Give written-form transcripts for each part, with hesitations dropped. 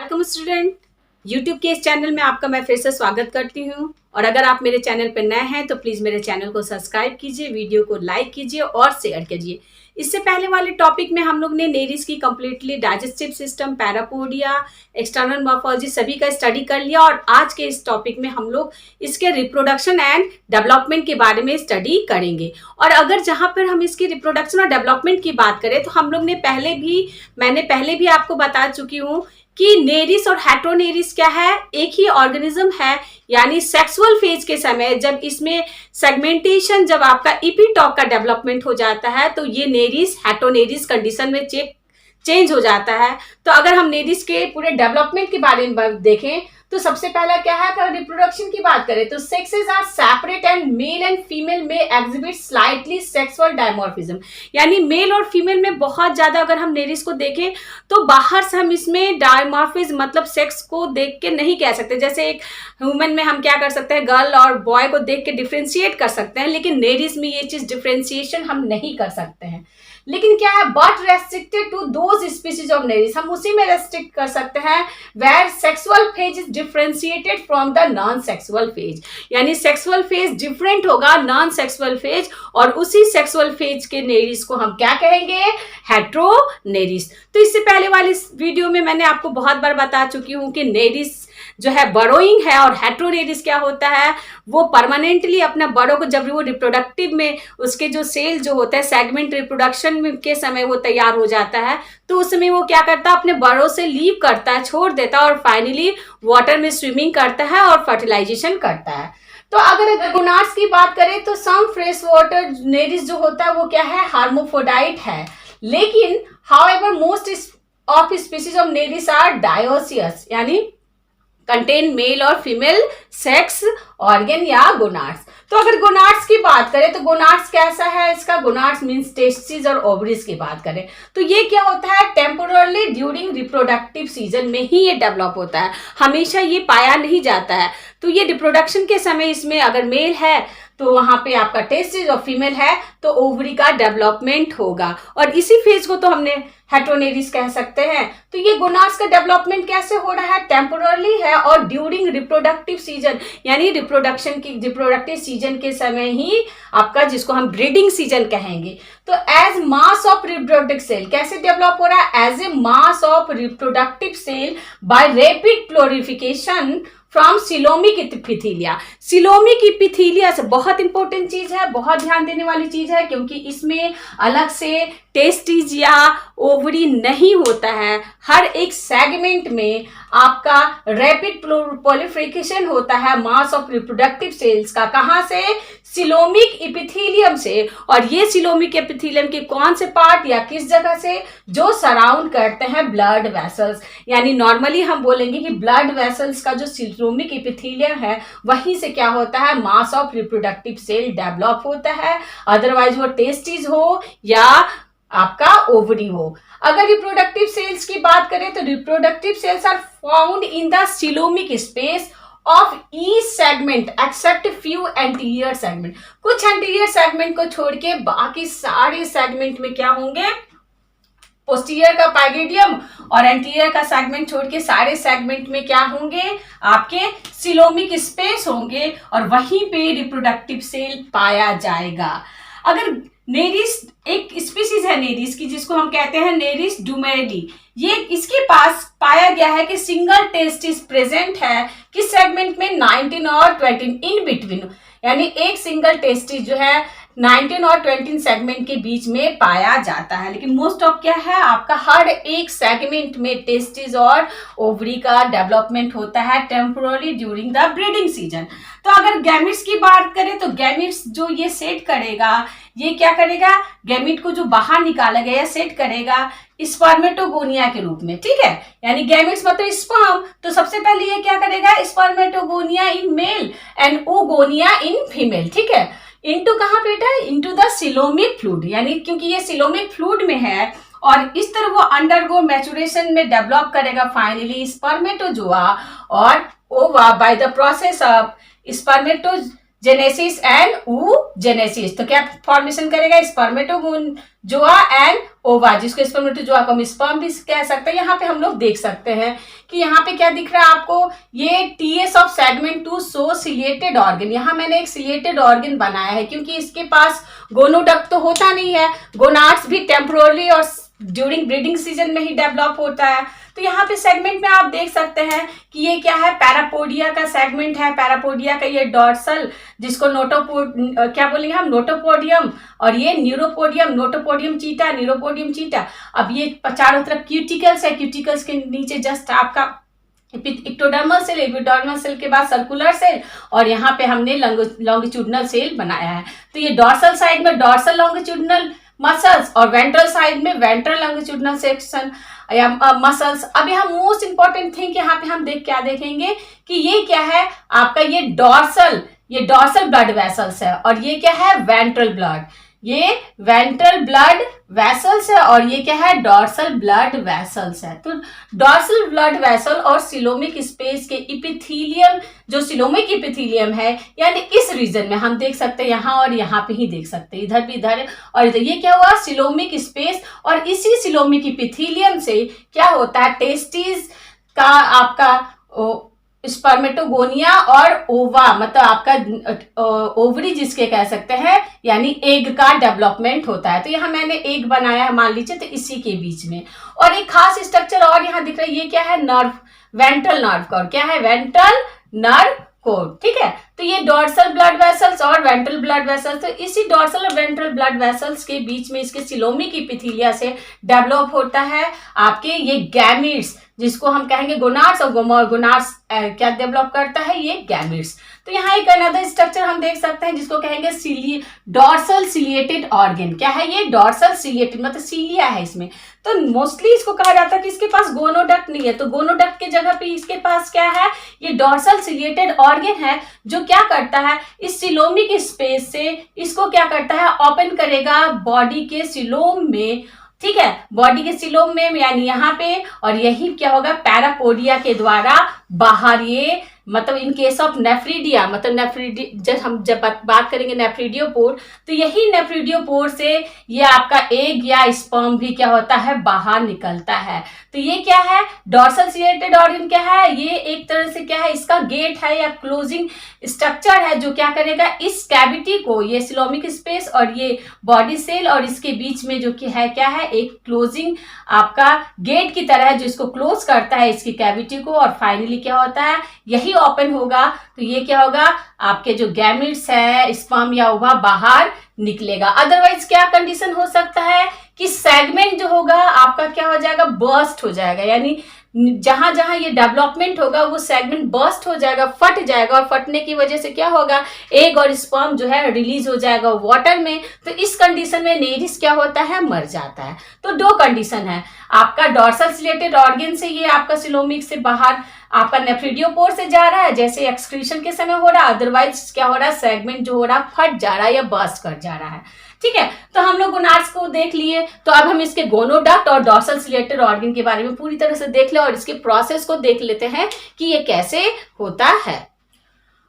Welcome student. YouTube के इस channel में आपका मैं फिर से स्वागत करती हूँ। और अगर आप मेरे चैनल पर नए हैं तो प्लीज़ मेरे चैनल को सब्सक्राइब कीजिए, वीडियो को लाइक कीजिए और शेयर कीजिए। इससे पहले वाले टॉपिक में हम लोग ने नेरिस की completely digestive system, parapodia, external morphology सभी का स्टडी कर लिया। और आज के इस टॉपिक में हम लोग इसके रिप्रोडक्शन एंड डेवलपमेंट के बारे में स्टडी करेंगे। और अगर जहाँ पर हम इसकी रिप्रोडक्शन और डेवलपमेंट की बात करें तो हम लोग ने मैंने पहले भी आपको बता चुकी हूँ कि नेरिस और हेट्रोनेरिस क्या है, एक ही ऑर्गेनिज्म है। यानी सेक्सुअल फेज के समय जब इसमें सेगमेंटेशन, जब आपका इपीटॉक का डेवलपमेंट हो जाता है तो ये नेरिस हेट्रोनेरिस कंडीशन में चेंज हो जाता है। तो अगर हम नेरिस के पूरे डेवलपमेंट के बारे में देखें तो सबसे पहला क्या है, अगर रिप्रोडक्शन की बात करें तो sexes are separate and male and female में एग्जिबिट स्लाइटली सेक्सुअल डायमॉर्फिज्म। यानी मेल और फीमेल में बहुत ज्यादा अगर हम नेरिस को देखें तो बाहर से हम इसमें डायमॉर्फिज्म मतलब सेक्स को देख के नहीं कह सकते। जैसे एक ह्यूमन में हम क्या कर सकते हैं, गर्ल और बॉय को देख के डिफ्रेंशिएट कर सकते हैं, लेकिन नेरिस में ये चीज डिफ्रेंशिएशन हम नहीं कर सकते हैं। लेकिन क्या है, but restricted to those species of Nereis, हम उसी में रेस्ट्रिक्ट कर सकते हैं where sexual phase is differentiated from the non sexual phase. यानी सेक्सुअल फेज डिफरेंट होगा नॉन सेक्सुअल फेज, और उसी सेक्सुअल फेज के नेरिस को हम क्या कहेंगे, हेट्रोनेरिस। तो इससे पहले वाली वीडियो में मैंने आपको बहुत बार बता चुकी हूं कि नेरिस जो है बरोइंग है, और हेट्रोनेरिस क्या होता है, वो परमानेंटली अपना बड़ों को, जब वो रिप्रोडक्टिव में उसके जो सेल जो होता है सेगमेंट रिप्रोडक्शन के समय वो तैयार हो जाता है, तो उस समय वो क्या करता है, अपने बड़ों से लीव करता है, छोड़ देता है, और फाइनली वाटर में स्विमिंग करता है और फर्टिलाइजेशन करता है। तो अगर गोनाड्स की बात करें तो सम फ्रेश वाटर नेरिस जो होता है वो क्या है, हार्मोफोडाइट है। लेकिन however most of species of Nereis are dioecious, यानी कंटेन मेल और फीमेल सेक्स ऑर्गन या गोनाड्स। तो अगर गोनाड्स की बात करें तो गोनाड्स कैसा है, इसका गोनाड्स मींस टेस्टिस और ओवरीज की बात करें तो ये क्या होता है, टेम्पोरली ड्यूरिंग रिप्रोडक्टिव सीजन में ही ये डेवलप होता है, हमेशा ये पाया नहीं जाता है। तो ये रिप्रोडक्शन के समय इसमें अगर मेल है तो वहां पे आपका टेस्टिस, और फीमेल है तो ओवरी का डेवलपमेंट होगा, और इसी फेज को तो हमने हेट्रोनेरिस कह सकते हैं। तो ये गोनाड्स का डेवलपमेंट कैसे हो रहा है, टेम्पोरली है और ड्यूरिंग रिप्रोडक्टिव सीजन, यानी रिप्रोडक्टिव सीजन के समय ही आपका, जिसको हम ब्रीडिंग सीजन कहेंगे। तो as mass of reproductive cell कैसे डेवलप हो रहा है, as a mass of reproductive cell by rapid proliferation from coelomic epithelia. Coelomic epithelia से बहुत इंपॉर्टेंट चीज है, बहुत ध्यान देने वाली चीज है, क्योंकि इसमें अलग से टेस्टिस या ओवरी नहीं होता है। हर एक सेगमेंट में आपका रैपिड प्रोलिफरेशन होता है मास ऑफ रिप्रोडक्टिव सेल्स का। कहां से, सिलोमिक इपिथीलियम से। और ये सिलोमिक एपिथीलियम के कौन से पार्ट या किस जगह से, जो सराउंड करते हैं ब्लड वेसल्स। यानी नॉर्मली हम बोलेंगे कि ब्लड वेसल्स का जो सिलोमिक एपिथीलियम है वहीं से क्या होता है, mass of reproductive cell develop होता है। अदरवाइज वो टेस्टिस हो या आपका ओवरी हो। अगर रिप्रोडक्टिव सेल्स की बात करें तो reproductive cells are found in the coelomic space of each segment except few anterior segment. कुछ एंटीरियर सेगमेंट को छोड़ के बाकी सारे सेगमेंट में क्या होंगे, पोस्टीरियर का पाइगेडियम और एंटीरियर का सेगमेंट छोड़ के सारे सेगमेंट में क्या होंगे, आपके सिलोमिक स्पेस होंगे, और वहीं पे रिप्रोडक्टिव सेल पाया जाएगा। अगर नेरिस एक स्पीसीज है नेरिस की, जिसको हम कहते हैं नेरिस डुमेडी, ये इसके पास पाया गया है कि सिंगल टेस्टिस प्रेजेंट है किस सेगमेंट में, 19 और 20 इन बिटवीन। यानी एक सिंगल टेस्टिस जो है 19 और 20 सेगमेंट के बीच में पाया जाता है। लेकिन मोस्ट ऑफ क्या है, आपका हर एक सेगमेंट में टेस्टिस और ओवरी का डेवलपमेंट होता है temporarily during the breeding season. तो अगर गैमिट्स की बात करें तो गैमिट्स जो ये सेट करेगा, ये क्या करेगा, गैमिट को जो बाहर निकाला गया सेट करेगा स्पर्मेटोगोनिया के रूप में। ठीक है, यानी गैमिट्स मतलब स्पर्म, तो सबसे पहले ये क्या करेगा, spermatogonia in male and oogonia in female. ठीक है, इनटू कहाँ बेटा, इनटू द सिलोमिक फ्लूइड, यानी क्योंकि ये सिलोमिक फ्लूइड में है और इस तरह वो अंडरगो मैचुरेशन में डेवलप करेगा फाइनली स्पर्मेटोजोआ और ओवा by the process of spermatogenesis genesis and oogenesis। तो क्या फॉर्मेशन करेगा, स्पर्मेटोगोनजोआ एंड ओवा, जिसको स्पर्मेटोजोआ को हम स्पर्म भी कह सकते हैं। यहाँ पे हम लोग देख सकते हैं कि यहाँ पे क्या दिख रहा है आपको, ये TS of segment 2 show ciliated organ. यहाँ मैंने एक सिलिएटेड ऑर्गन बनाया है क्योंकि इसके पास गोनोडक्ट तो होता नहीं है। गोनाड्स भी टेम्पोरली और ड्यूरिंग ब्रीडिंग सीजन में ही डेवलप होता है। तो यहाँ पे सेगमेंट में आप देख सकते हैं कि ये क्या है, पैरापोडिया का सेगमेंट है। पैरापोडिया का ये डॉर्सल, जिसको क्या बोलेंगे हम, नोटोपोडियम, और ये न्यूरोपोडियम, नोटोपोडियम चीटा, न्यूरोपोडियम चीटा। अब ये चारों तरफ क्यूटिकल्स है, क्यूटिकल्स के नीचे जस्ट आपका इक्टोडर्मल सेल, एपिडर्मल सेल के बाद सर्कुलर सेल, और यहाँ पे हमने लॉन्गिट्यूडनल सेल बनाया है। तो ये डॉर्सल साइड में डॉर्सल लॉन्गिट्यूडनल मसल्स और वेंट्रल साइड में वेंट्रल लॉन्गिट्यूडनल सेक्शन या मसल्स। अब यहाँ मोस्ट इंपॉर्टेंट थिंग यहाँ पे हम क्या देखेंगे कि ये क्या है आपका, ये डॉर्सल ब्लड वेसल्स है, और ये क्या है, वेंट्रल ब्लड। ये वेंट्रल ब्लड वेसल्स है और ये क्या है, डॉर्सल ब्लड वेसल्स है। तो डॉर्सल ब्लड वेसल और सिलोमिक स्पेस के इपिथीलियम, जो सिलोमिक इपिथीलियम है, यानी इस रीजन में हम देख सकते हैं, यहाँ और यहाँ पे ही देख सकते हैं, इधर भी इधर और इधर। ये क्या हुआ, सिलोमिक स्पेस, और इसी सिलोमिक इपिथीलियम से क्या होता है, टेस्टिस का आपका स्पर्मेटोगोनिया और ओवा, मतलब आपका ओवरी जिसके कह सकते हैं, यानी एग का डेवलपमेंट होता है। तो यहाँ मैंने एग बनाया है मान लीजिए, तो इसी के बीच में। और एक खास स्ट्रक्चर और यहाँ दिख रहा है, ये क्या है, नर्व, वेंट्रल नर्व कॉर्ड। क्या है, वेंट्रल नर्व कॉर्ड, ठीक है। तो ये डॉर्सल ब्लड वेसल्स और वेंट्रल ब्लड वेसल्स, तो इसी डॉर्सल और वेंट्रल ब्लड वेसल्स के बीच में इसके सिलोमिक इपिथीलिया से डेवलप होता है आपके ये गैमीट्स, जिसको हम कहेंगे गोनाड्स, और गोनाड्स क्या डेवलप करता है, ये गैमीट्स। तो यहाँ एक अनदर स्ट्रक्चर हम देख सकते हैं जिसको कहेंगे डॉर्सल सिलिएटेड ऑर्गन। क्या है ये, डॉर्सल सिलिएटेड, मतलब सिलिया है इसमें। तो मोस्टली इसको कहा जाता है कि इसके पास गोनोडक्ट नहीं है, तो गोनोडक्ट के जगह पे इसके पास क्या है, ये डॉर्सल सिलिएटेड ऑर्गन है, जो क्या करता है, इस सिलोमिक स्पेस से इसको क्या करता है, ओपन करेगा बॉडी के सिलोम में, ठीक है, बॉडी के सिलोम में, यानी यहाँ पे, और यही क्या होगा, पैरापोडिया के द्वारा बाहर ये, मतलब इन केस ऑफ नेफ्रीडिया, मतलब जब बात करेंगे नेफ्रीडियोपोर, तो यही नेफ्रीडियोपोर से ये आपका एग या स्पर्म भी क्या होता है, बाहर निकलता है। तो ये क्या है, डॉर्सल सिलिएटेड ऑर्गन क्या है, ये एक तरह से क्या है, इसका गेट है या क्लोजिंग स्ट्रक्चर है, जो क्या करेगा, इस कैविटी को, ये सिलोमिक स्पेस और ये बॉडी सेल और इसके बीच में जो कि है क्या है, एक क्लोजिंग आपका गेट की तरह है, जो इसको क्लोज करता है इसकी कैविटी को, और फाइनली क्या होता है, यही ओपन होगा। तो ये क्या होगा, आपके जो गैमिट्स है, स्पर्म या ओवा बाहर निकलेगा। अदरवाइज क्या कंडीशन हो सकता है कि सेगमेंट जो होगा आपका क्या हो जाएगा, बर्स्ट हो जाएगा, यानी जहां जहां ये डेवलपमेंट होगा वो सेगमेंट बर्स्ट हो जाएगा, फट जाएगा, और फटने की वजह से क्या होगा, एग और स्पर्म जो है रिलीज हो जाएगा वाटर में। तो इस कंडीशन में नेरिस क्या होता है, मर जाता है। तो दो कंडीशन है, आपका डॉर्सल सिलेटेड ऑर्गन से ये आपका सिलोमिक से बाहर आपका नेफ्रीडियोपोर से जा रहा है, जैसे एक्सक्रीशन के समय हो रहा है, अदरवाइज क्या हो रहा है, सेगमेंट जो हो रहा है फट जा रहा है या बर्स्ट कर जा रहा है, ठीक है। तो हम लोग गोनाड्स को देख लिए, तो अब हम इसके गोनोडक्ट और डॉर्सल सिलेटेड ऑर्गन के बारे में पूरी तरह से देख ले और इसके प्रोसेस को देख लेते हैं कि ये कैसे होता है।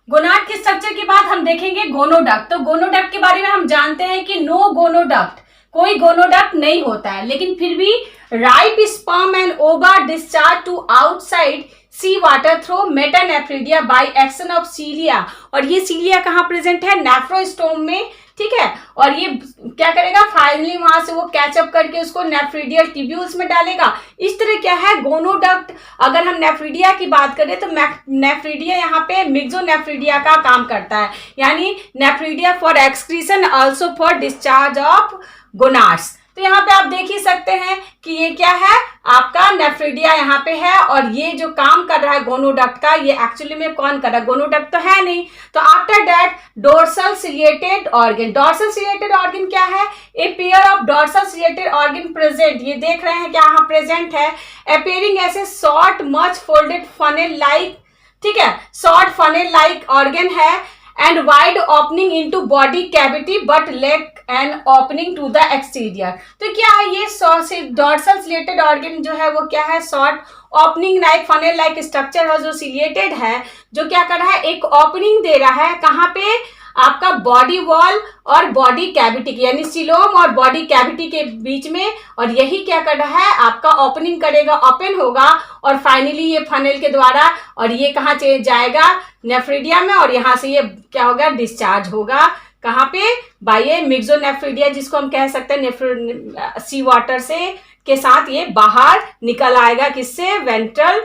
गोनाड के स्ट्रक्चर के बाद हम देखेंगे गोनोडक्ट। तो गोनोडक्ट के बारे में हम जानते हैं कि नो गोनोडक्ट, कोई गोनोडक्ट नहीं होता है, लेकिन फिर भी right sperm and ova discharge to outside sea water through metanephridia by action of cilia. और ये सीलिया कहाँ प्रेजेंट है, नेफ्रोस्टोम में, ठीक है। और ये क्या करेगा, फाइनली वहां से वो कैचअप करके उसको नेफ्रीडियल ट्यूब्यूल्स में डालेगा। इस तरह क्या है गोनोडक्ट, अगर हम नेफ्रीडिया की बात करें तो नेफ्रीडिया यहाँ पे मिक्सोनेफ्रीडिया का काम करता है, यानी nephridia for excretion, also for discharge of gonads. तो यहाँ पे आप देख ही सकते हैं कि ये क्या है, आपका नेफ्रीडिया यहाँ पे है, और ये जो काम कर रहा है गोनोडक्ट का, ये एक्चुअली में कौन कर रहा है, गोनोडक्ट तो है नहीं। तो after that dorsal ciliated organ, dorsal ciliated organ क्या है, a pair of dorsal ciliated organ present, ये देख रहे हैं क्या यहाँ प्रेजेंट है, appearing as a short much folded funnel like, ठीक है, शॉर्ट फनेल लाइक ऑर्गन है, and wide opening into body cavity but lack an opening to the exterior. तो क्या है ये डॉर्सल सिलिएटेड ऑर्गन जो है वो क्या है, short opening like funnel like structure है, जो सिलिएटेड है, जो क्या कर रहा है, एक ओपनिंग दे रहा है, कहाँ पे, आपका बॉडी वॉल और बॉडी कैविटी यानी सिलोम और बॉडी कैविटी के बीच में, और यही क्या कर रहा है आपका ओपनिंग करेगा, ओपन होगा और फाइनली ये फनल के द्वारा, और ये कहाँ जाएगा नेफ्रिडिया में, और यहाँ से ये क्या होगा डिस्चार्ज होगा कहाँ पे बाय मिक्सोनेफ्रिडिया, जिसको हम कह सकते हैं सी वाटर से के साथ ये बाहर निकल आएगा। किससे? वेंट्रल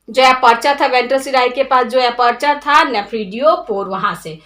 जो अपर्चर था, वेंट्रल सिराई के पास जो अपर्चर था नेफ्रिडियोपोर, वहां से।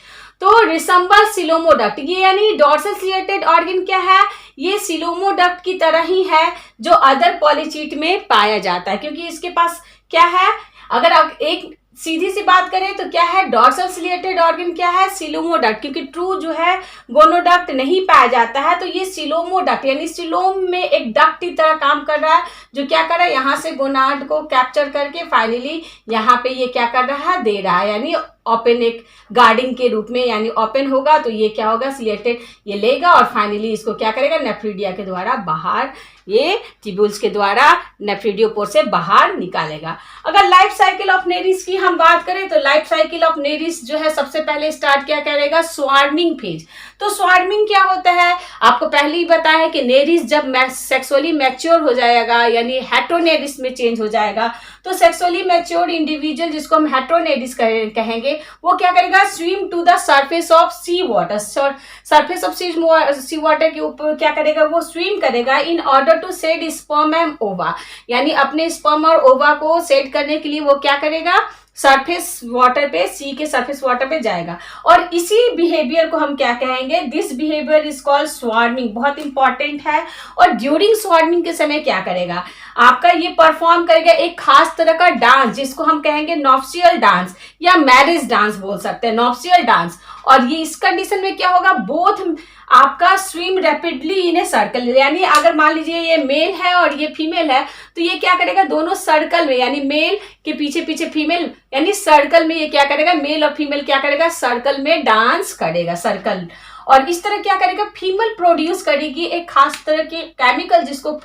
तो रिसेंबल सिलोमोडक्ट, ये यानी डॉर्सल सिलेटेड ऑर्गन क्या है? ये सिलोमोडक्ट की तरह ही है जो अदर पॉलीचीट में पाया जाता है, क्योंकि इसके पास क्या है, अगर आप एक सीधी सी बात करें तो क्या है डॉर्सल सिलेटेड ऑर्गन क्या है? सिलोमोडक्ट, क्योंकि ट्रू जो है गोनोडक्ट नहीं पाया जाता है, तो ये सिलोमोडक्ट यानी सिलोम में एक डक्ट की तरह काम कर रहा है, जो क्या कर रहा है यहाँ से गोनाड को कैप्चर करके फाइनली यहाँ पे ये क्या कर रहा है दे रहा है, यानी ओपन एक गार्डिंग के रूप में, यानी ओपन होगा तो ये क्या होगा सिलेटेड ये लेगा और फाइनली इसको क्या करेगा नेफ्रिडिया के द्वारा बाहर, ये ट्यूब्यूल्स के द्वारा नेफ्रिडियोपोर से बाहर निकालेगा। अगर लाइफ साइकिल ऑफ नेरिस की हम बात करें तो लाइफ साइकिल ऑफ नेरिस जो है सबसे पहले स्टार्ट क्या करेगा? Swarming phase. तो स्वार्मिंग क्या होता है? आपको पहले ही बताया है कि नेरिस जब सेक्सुअली मैच्योर हो जाएगा यानी हेटेरोनेरिस में चेंज हो जाएगा, तो सेक्सुअली मैच्योर इंडिविजुअल जिसको हम हेटेरोनेरिस कहेंगे वो क्या करेगा? Swim to the surface of sea water, surface of sea water के ऊपर क्या करेगा? वो स्विम करेगा in order to shed sperm and ova, यानी अपने स्पर्म और ओवा को सेट करने के लिए वो क्या करेगा? सरफेस वाटर पे, सी के सरफेस वाटर पे जाएगा। और इसी बिहेवियर को हम क्या कहेंगे? This behaviour is called swarming, बहुत इंपॉर्टेंट है। और ड्यूरिंग स्वार्मिंग के समय क्या करेगा? आपका ये परफॉर्म करेगा एक खास तरह का डांस जिसको हम कहेंगे नॉप्सियल डांस या मैरिज डांस बोल सकते हैं, नॉप्सियल डांस। और ये इस कंडीशन में क्या होगा? बोथ आपका swim rapidly in a circle, यानी अगर मान लीजिए ये मेल है और ये फीमेल है तो ये क्या करेगा? दोनों सर्कल में, यानी मेल के पीछे पीछे फीमेल, यानी सर्कल में ये क्या करेगा? मेल और फीमेल क्या करेगा? सर्कल में डांस करेगा, सर्कल। और इस तरह क्या करेगा? फीमेल प्रोड्यूस करेगी एक खास तरह के केमिकल जिसको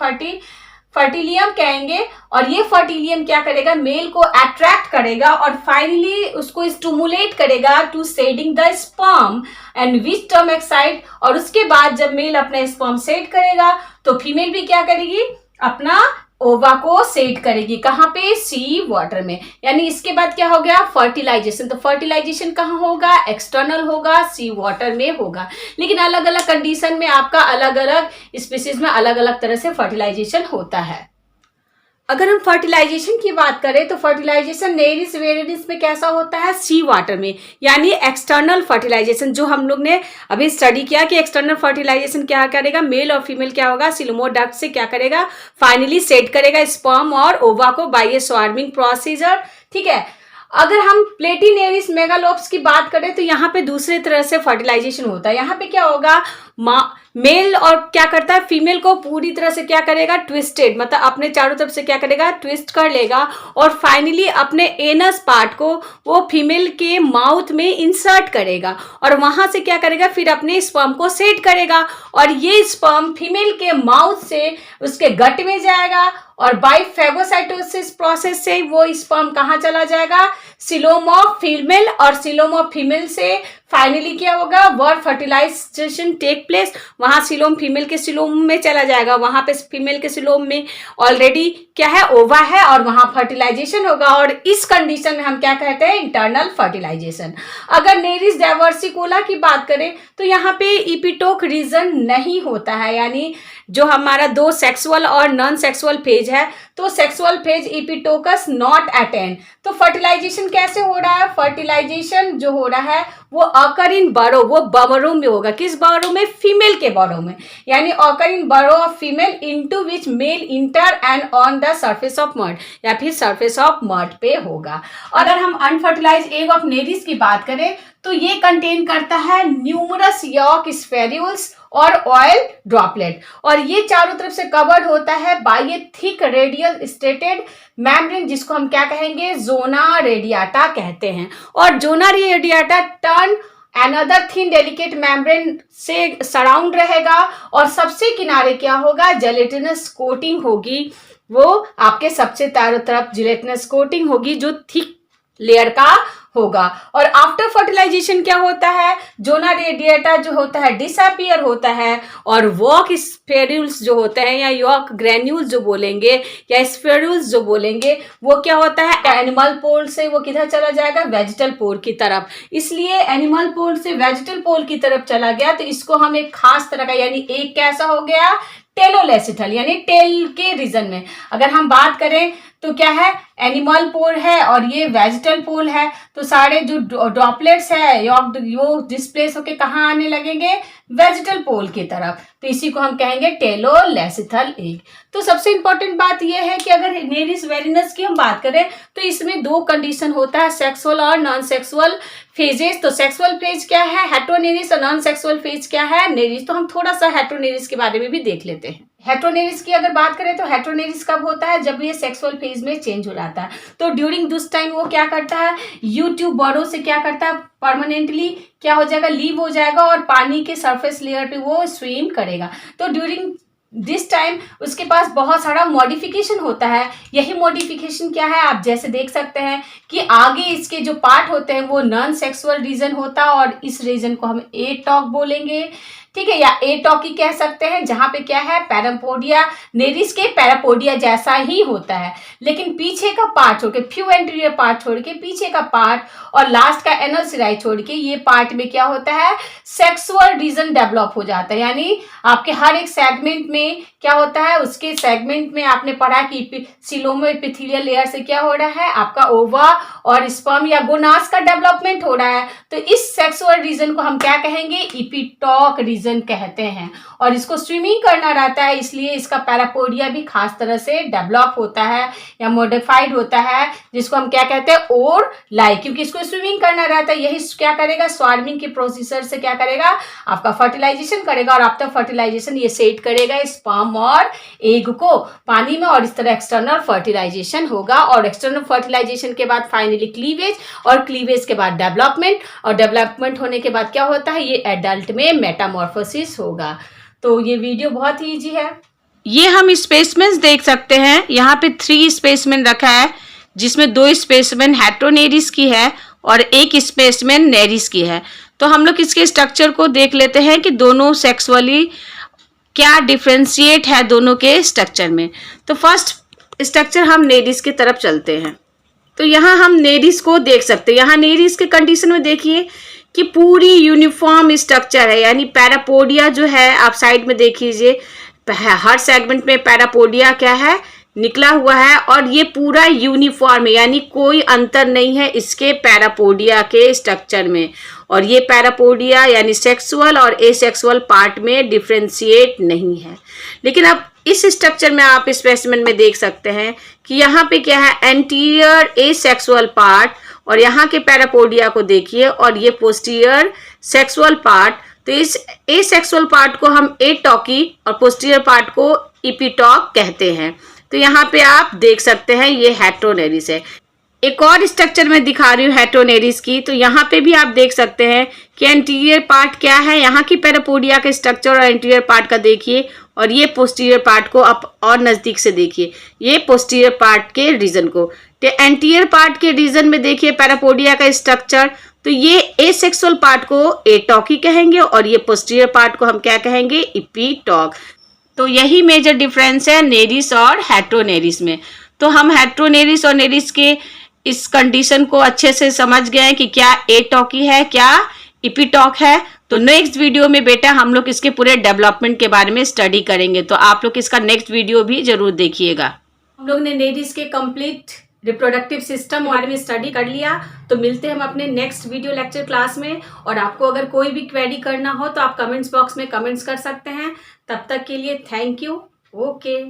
फर्टिलियम कहेंगे, और ये फर्टिलियम क्या करेगा? मेल को अट्रैक्ट करेगा और फाइनली उसको स्टिमुलेट करेगा to shedding the sperm and which term excite. और उसके बाद जब मेल अपना स्पर्म सेट करेगा तो फीमेल भी क्या करेगी? अपना ओवा को सेट करेगी, कहाँ पे? सी वाटर में। यानी इसके बाद क्या हो गया? फर्टिलाइजेशन। तो फर्टिलाइजेशन कहाँ होगा? एक्सटर्नल होगा, सी वाटर में होगा। लेकिन अलग अलग कंडीशन में आपका अलग अलग स्पीसीज में अलग अलग तरह से फर्टिलाइजेशन होता है। अगर हम फर्टिलाइजेशन की बात करें तो फर्टिलाइजेशन नेरिस वेरिडिस में कैसा होता है? सी वाटर में, यानी एक्सटर्नल फर्टिलाइजेशन, जो हम लोग ने अभी स्टडी किया कि एक्सटर्नल फर्टिलाइजेशन क्या करेगा? मेल और फीमेल क्या होगा? सिलोमोडक्ट से क्या करेगा? फाइनली सेट करेगा स्पर्म और ओवा को बाय ए स्वार्मिंग प्रोसीजर। ठीक है। अगर हम प्लेटिनेरिस मेगालोप्स की बात करें तो यहाँ पे दूसरे तरह से फर्टिलाइजेशन होता है। यहाँ पे क्या होगा? मेल और क्या करता है? फीमेल को पूरी तरह से क्या करेगा? ट्विस्टेड, मतलब अपने चारों तरफ से क्या करेगा? ट्विस्ट कर लेगा और फाइनली अपने एनस पार्ट को वो फीमेल के माउथ में इंसर्ट करेगा और वहां से क्या करेगा? फिर अपने स्पर्म को सेट करेगा और ये स्पर्म फीमेल के माउथ से उसके गट में जाएगा और बाय फेगोसाइटोसिस प्रोसेस से वो स्पर्म कहाँ चला जाएगा? सिलोम ऑफ फीमेल, और सिलोम ऑफ फीमेल से फाइनली क्या होगा? Word fertilization take place. वहां सिलोम फीमेल के सिलोम में चला जाएगा, वहां पे फीमेल के सिलोम में ऑलरेडी क्या है? ओवा है और वहां फर्टिलाइजेशन होगा। और इस कंडीशन में हम क्या कहते हैं? Internal fertilization. अगर नेरिस डाइवर्सिकोला की बात करें तो यहाँ पे इपिटोक रीजन नहीं होता है, यानी जो हमारा दो सेक्सुअल और नॉन सेक्सुअल फेज है, तो सेक्सुअल फेज इपिटोकस नॉट अटेंड। तो फर्टिलाइजेशन कैसे हो रहा है? फर्टिलाइजेशन जो हो रहा है वो ऑकर इन बरो, वो बरो में होगा। किस बरो में? फीमेल के बरो में, यानी occur in burrow of female into which male enter and on the surface of mud, या फिर सरफेस ऑफ मड पे होगा। अगर हम अनफर्टिलाइज्ड एग ऑफ नेरिस की बात करें तो ये कंटेन करता है न्यूमरस यॉक स्फेरुल्स और ऑयल ड्रॉपलेट, और ये चारों तरफ से कवर्ड होता है by a thick radial striated membrane, जिसको हम क्या कहेंगे? जोना रेडियाटा कहते हैं। और zona radiata turn another thin delicate membrane से सराउंड रहेगा और सबसे किनारे क्या होगा? जेलेटिनस कोटिंग होगी, वो आपके सबसे चारों तरफ जेलेटिनस कोटिंग होगी जो थिक लेयर का होगा। और आफ्टर फर्टिलाइजेशन क्या होता है, जोना रेडिएटा जो होता है डिसअपियर होता है, और वॉक स्फेरुल्स जो होते हैं या यॉक ग्रेन्यूल्स जो बोलेंगे या स्फेरुल्स जो बोलेंगे, वो क्या होता है एनिमल पोल से वो किधर चला जाएगा, वेजिटल पोल की तरफ। इसलिए एनिमल पोल से वेजिटल पोल की तरफ चला गया, तो इसको हम एक खास तरह का यानी एक कैसा हो गया, टेलोलेसिथल यानी टेल के रीजन में। अगर हम बात करें तो क्या है, एनिमल पोल है और ये वेजिटल पोल है, तो सारे जो ड्रॉपलेट्स है वो डिस्प्लेस होके कहाँ आने लगेंगे, वेजिटल पोल की तरफ। तो इसी को हम कहेंगे टेलोलेसिथल एग। तो सबसे इंपॉर्टेंट बात यह है कि अगर नेरिस वेरिनस की हम बात करें तो इसमें दो कंडीशन होता है, सेक्सुअल और नॉन सेक्सुअल फेजेस। तो सेक्सुअल फेज क्या है हेटेरोनेरिस और नॉन सेक्सुअल फेज क्या है नेरिस। तो हम थोड़ा सा हेटेरोनेरिस के बारे में भी देख लेते हैं। हेटेरोनेरिस की अगर बात करें तो हेटेरोनेरिस कब होता है, जब ये सेक्सुअल फेज में चेंज हो जाता है। तो ड्यूरिंग दिस टाइम वो क्या करता है, यूट्यूब बर्डों से क्या करता है, परमानेंटली क्या हो जाएगा, लीव हो जाएगा और पानी के सरफेस लेयर पे वो स्विम करेगा। तो ड्यूरिंग दिस टाइम उसके पास बहुत सारा मॉडिफिकेशन होता है। यही मॉडिफिकेशन क्या है, आप जैसे देख सकते हैं कि आगे इसके जो पार्ट होते हैं वो नॉन सेक्सुअल रीजन होता है और इस रीजन को हम एटॉक बोलेंगे, ठीक है, या एटॉकी कह सकते हैं, जहां पे क्या है पैरापोडिया नेरिस के पैरापोडिया जैसा ही होता है, लेकिन पीछे का पार्ट छोड़ के, फ्यू एंटीरियर पार्ट छोड़ के पीछे का पार्ट और लास्ट का एनल सिराई छोड़ के ये पार्ट में क्या होता है, सेक्सुअल रीजन डेवलप हो जाता है। यानी आपके हर एक सेगमेंट में क्या होता है, उसके सेगमेंट में आपने पढ़ा कि सिलोमो एपिथेलियल लेयर से क्या हो रहा है, आपका ओवा और स्पर्म या गोनास का डेवलपमेंट हो रहा है। तो इस सेक्सुअल रीजन को हम क्या कहेंगे, इपिटॉक रीजन कहते हैं। और इसको स्विमिंग करना रहता है, इसलिए इसका पैरापोडिया भी खास तरह से डेवलप होता है या मॉडिफाइड होता है, जिसको हम क्या कहते हैं, और लाइक, क्योंकि इसको स्विमिंग करना रहता है। यही क्या करेगा, स्वार्मिंग के प्रोसीजर से क्या करेगा, आपका फर्टिलाइजेशन करेगा और आफ्टर फर्टिलाइजेशन ये सेट करेगा स्पर्म और एग को पानी में, और इस तरह एक्सटर्नल फर्टिलाइजेशन होगा। और एक्सटर्नल फर्टिलाइजेशन के बाद फाइनली क्लीवेज, और क्लीवेज के बाद डेवलपमेंट, और डेवलपमेंट होने के बाद क्या होता है, ये एडल्ट में मेटामॉर्फोसिस होगा। तो ये वीडियो बहुत ही इजी है। ये हम स्पेसमेंस देख सकते हैं, यहाँ पे 3 स्पेसमेन रखा है, जिसमें 2 स्पेसमेन हेटेरोनेरिस की है और एक स्पेसमेन नेरिस की है। तो हम लोग इसके स्ट्रक्चर को देख लेते हैं कि दोनों सेक्सुअली क्या डिफ्रेंशिएट है दोनों के स्ट्रक्चर में। तो फर्स्ट स्ट्रक्चर हम नेरिस की तरफ चलते हैं। तो यहाँ हम नेरिस को देख सकते हैं। यहाँ नेरिस के कंडीशन में देखिए कि पूरी यूनिफॉर्म स्ट्रक्चर है, यानी पैरापोडिया जो है, आप साइड में देख लीजिए, हर सेगमेंट में पैरापोडिया क्या है, निकला हुआ है, और ये पूरा यूनिफॉर्म है, यानी कोई अंतर नहीं है इसके पैरापोडिया के स्ट्रक्चर में। और ये पैरापोडिया यानी सेक्सुअल और एसेक्सुअल पार्ट में डिफ्रेंशिएट नहीं है। लेकिन अब इस स्ट्रक्चर में आप स्पेसिमेन में देख सकते हैं कि यहाँ पे क्या है, एंटीरियर एसेक्सुअल पार्ट, और यहाँ के पैरापोडिया को देखिए, और ये पोस्टीरियर सेक्सुअल पार्ट। तो इस एसेक्सुअल पार्ट को हम एटॉकी और पोस्टीरियर पार्ट को इपिटॉक कहते हैं। तो यहाँ पे आप देख सकते हैं ये हेटेरोनेरिस है। एक और स्ट्रक्चर में दिखा रही हूँ हेटेरोनेरिस की। तो यहाँ पे भी आप देख सकते हैं कि एंटीरियर पार्ट क्या है, यहाँ की पैरापोडिया का स्ट्रक्चर और एंटीरियर पार्ट का देखिए, और ये पोस्टीरियर पार्ट को आप और नज़दीक से देखिए, ये पोस्टीरियर पार्ट के रीजन को। तो एंटीरियर पार्ट के रीजन में देखिए पैरापोडिया का स्ट्रक्चर, तो ये एसेक्सुअल पार्ट को एटॉकी कहेंगे और ये पोस्टीरियर पार्ट को हम क्या कहेंगे, इपिटॉक। तो यही मेजर डिफरेंस है नेरिस और हेटेरोनेरिस में। तो हम हेटेरोनेरिस और नेरिस के इस कंडीशन को अच्छे से समझ गए हैं कि क्या एटॉकी है, क्या इपिटॉक है। तो नेक्स्ट वीडियो में बेटा हम लोग इसके पूरे डेवलपमेंट के बारे में स्टडी करेंगे, तो आप लोग इसका नेक्स्ट वीडियो भी जरूर देखिएगा। हम लोग ने नेरिस के कंप्लीट रिप्रोडक्टिव सिस्टम बारे में स्टडी कर लिया। तो मिलते हैं हम अपने नेक्स्ट वीडियो लेक्चर क्लास में, और आपको अगर कोई भी क्वेरी करना हो तो आप कमेंट्स बॉक्स में कमेंट्स कर सकते हैं। तब तक के लिए थैंक यू। ओके।